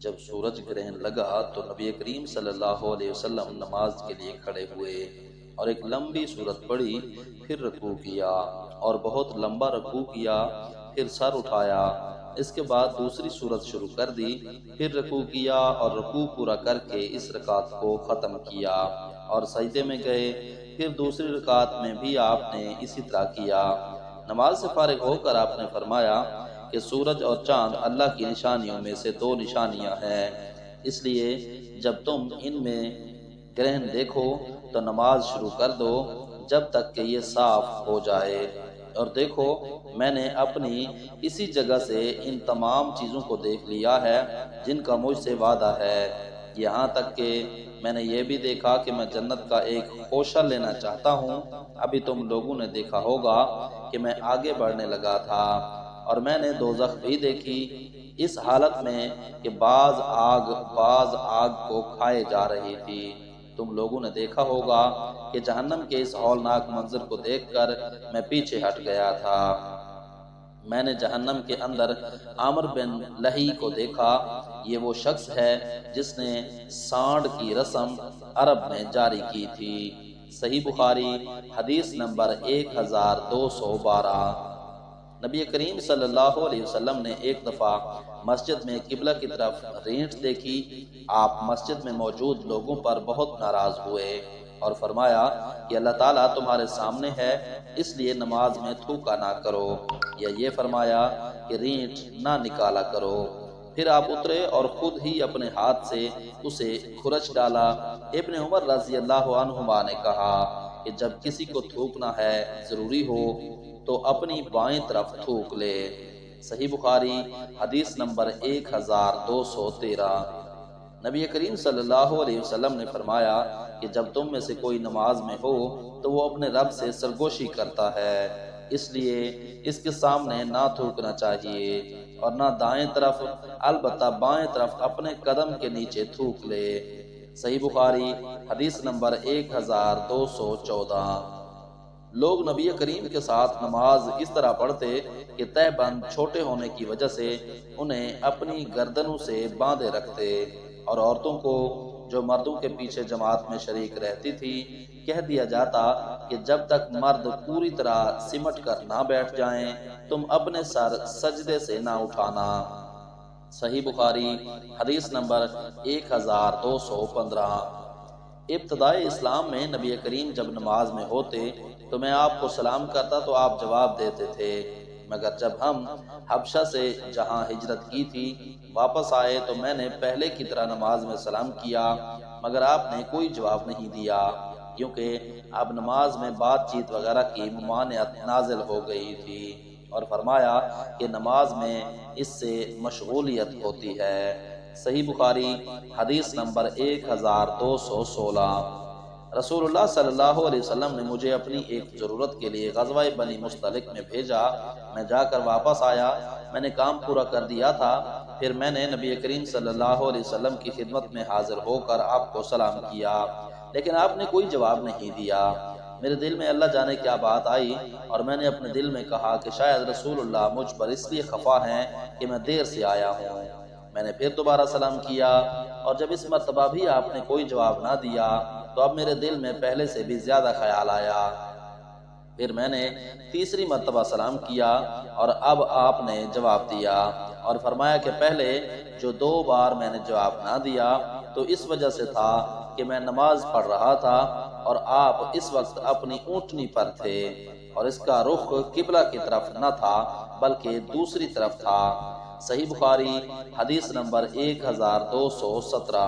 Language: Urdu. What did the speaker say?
جب سورج گرہن لگا تو نبی کریم صلی اللہ علیہ وسلم نماز کے لیے کھڑے ہوئے اور ایک لمبی سورت پڑھی، پھر رکوع کیا اور بہت لمبا رکوع کیا، پھر سر اٹھایا، اس کے بعد دوسری سورت شروع کر دی، پھر رکوع کیا اور رکوع پورا کر کے اس رکعت کو ختم کیا اور سجدے میں گئے، پھر دوسری رکعت میں بھی آپ نے اسی طرح کیا۔ نماز سے فارغ ہو کر آپ نے فرمایا کہ سورج اور چاند اللہ کی نشانیوں میں سے 2 نشانیاں ہیں، اس لیے جب تم ان میں گرہن دیکھو تو نماز شروع کر دو جب تک کہ یہ صاف ہو جائے۔ اور دیکھو میں نے اپنی اسی جگہ سے ان تمام چیزوں کو دیکھ لیا ہے جن کا مجھ سے وعدہ ہے، یہاں تک کہ میں نے یہ بھی دیکھا کہ میں جنت کا ایک خوشہ لینا چاہتا ہوں۔ ابھی تم لوگوں نے دیکھا ہوگا کہ میں آگے بڑھنے لگا تھا اور میں نے دوزخ بھی دیکھی، اس حالت میں کہ بعض آگ کو کھائے جا رہی تھی۔ تم لوگوں نے دیکھا ہوگا کہ جہنم کے اس ہولناک منظر کو دیکھ کر میں پیچھے ہٹ گیا تھا۔ میں نے جہنم کے اندر عامر بن لہی کو دیکھا، یہ وہ شخص ہے جس نے سانڈ کی رسم عرب میں جاری کی تھی۔ صحیح بخاری حدیث نمبر 1212۔ نبی کریم صلی اللہ علیہ وسلم نے ایک دفعہ مسجد میں قبلہ کی طرف رینٹ دیکھی، آپ مسجد میں موجود لوگوں پر بہت ناراض ہوئے اور فرمایا کہ اللہ تعالیٰ تمہارے سامنے ہے، اس لیے نماز میں تھوکا نہ کرو، یا یہ فرمایا کہ رینٹ نہ نکالا کرو۔ پھر آپ اترے اور خود ہی اپنے ہاتھ سے اسے کھرچ ڈالا۔ ابن عمر رضی اللہ عنہما نے کہا کہ جب کسی کو تھوکنا ہے ضروری ہو تو اپنی بائیں طرف تھوک لے۔ صحیح بخاری حدیث نمبر 1213۔ نبی کریم صلی اللہ علیہ وسلم نے فرمایا کہ جب تم میں سے کوئی نماز میں ہو تو وہ اپنے رب سے سرگوشی کرتا ہے، اس لیے اس کے سامنے نہ تھوکنا چاہیے اور نہ دائیں طرف، البتہ بائیں طرف اپنے قدم کے نیچے تھوک لے۔ صحیح بخاری حدیث نمبر 1214۔ لوگ نبی کریم کے ساتھ نماز اس طرح پڑھتے کہ تہہ بند چھوٹے ہونے کی وجہ سے انہیں اپنی گردنوں سے باندھے رکھتے، اور عورتوں کو جو مردوں کے پیچھے جماعت میں شریک رہتی تھی کہہ دیا جاتا کہ جب تک مرد پوری طرح سمٹ کر نہ بیٹھ جائیں تم اپنے سر سجدے سے نہ اٹھانا۔ صحیح بخاری حدیث نمبر 1215۔ ابتدائی اسلام میں نبی کریم جب نماز میں ہوتے تو میں آپ کو سلام کرتا تو آپ جواب دیتے تھے، مگر جب ہم حبشہ سے جہاں ہجرت کی تھی واپس آئے تو میں نے پہلے کی طرح نماز میں سلام کیا، مگر آپ نے کوئی جواب نہیں دیا، کیونکہ اب نماز میں بات چیت وغیرہ کی ممانعت نازل ہو گئی تھی، اور فرمایا کہ نماز میں اس سے مشغولیت ہوتی ہے۔ صحیح بخاری حدیث نمبر 1216۔ رسول اللہ صلی اللہ علیہ وسلم نے مجھے اپنی ایک ضرورت کے لیے غزوہ بنی مستلق میں بھیجا، میں جا کر واپس آیا، میں نے کام پورا کر دیا تھا، پھر میں نے نبی کریم صلی اللہ علیہ وسلم کی خدمت میں حاضر ہو کر آپ کو سلام کیا، لیکن آپ نے کوئی جواب نہیں دیا۔ میرے دل میں اللہ جانے کیا بات آئی اور میں نے اپنے دل میں کہا کہ شاید رسول اللہ مجھ پر اس لیے خفا ہیں کہ میں دیر سے آیا ہوں۔ میں نے پھر دوبارہ سلام کیا اور جب اس مرتبہ بھی آپ نے کوئی جواب نہ دیا تو اب میرے دل میں پہلے سے بھی زیادہ خیال آیا۔ پھر میں نے تیسری مرتبہ سلام کیا اور اب آپ نے جواب دیا اور فرمایا کہ پہلے جو 2 بار میں نے جواب نہ دیا تو اس وجہ سے تھا کہ میں نماز پڑھ رہا تھا اور آپ اس وقت اپنی اونٹنی پر تھے اور اس کا رخ قبلہ کی طرف نہ تھا بلکہ دوسری طرف تھا۔ صحیح بخاری حدیث نمبر 1217۔